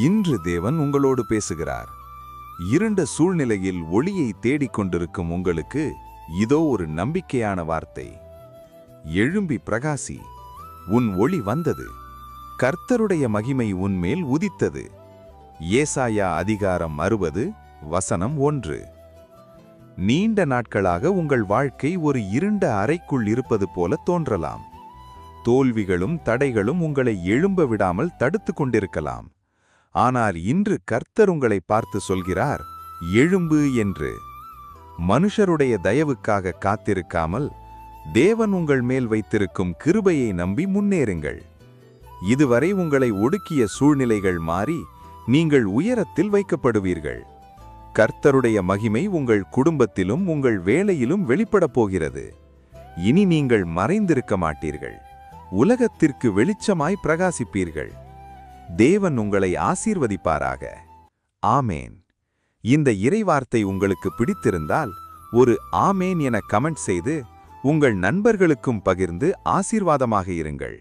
இன்று தேவன் உங்களோடு பேசுகிறார். இருண்ட சூழ்நிலையில் ஒளியை தேடிக் கொண்டிருக்கும் உங்களுக்கு இதோ ஒரு நம்பிக்கையான வார்த்தை. எழும்பி பிரகாசி, உன் ஒளி வந்தது, கர்த்தருடைய மகிமை உன்மேல் உதித்தது. ஏசாயா அதிகாரம் 60 வசனம் 1. நீண்ட நாட்களாக உங்கள் வாழ்க்கை ஒரு இருண்ட அறைக்குள் இருப்பது போல தோன்றலாம். தோல்விகளும் தடைகளும் உங்களை எழும்ப விடாமல் தடுத்து கொண்டிருக்கலாம். ஆனால் இன்று கர்த்தர் உங்களை பார்த்து சொல்கிறார், எழும்பு என்று. மனுஷருடைய தயவுக்காக காத்திருக்காமல் தேவன் உங்கள் மேல் வைத்திருக்கும் கிருபையை நம்பி முன்னேறுங்கள். இதுவரை உங்களை ஒடுக்கிய சூழ்நிலைகள் மாறி நீங்கள் உயரத்தில் வைக்கப்படுவீர்கள். கர்த்தருடைய மகிமை உங்கள் குடும்பத்திலும் உங்கள் வேலையிலும் வெளிப்படப் போகிறது. இனி நீங்கள் மறைந்திருக்க மாட்டீர்கள், உலகத்திற்கு வெளிச்சமாய் பிரகாசிப்பீர்கள். தேவன் உங்களை ஆசீர்வதிப்பாராக. ஆமேன். இந்த இறைவார்த்தை உங்களுக்கு பிடித்திருந்தால் ஒரு ஆமேன் என கமெண்ட் செய்து உங்கள் நண்பர்களுக்கும் பகிர்ந்து ஆசீர்வாதமாக இருங்கள்.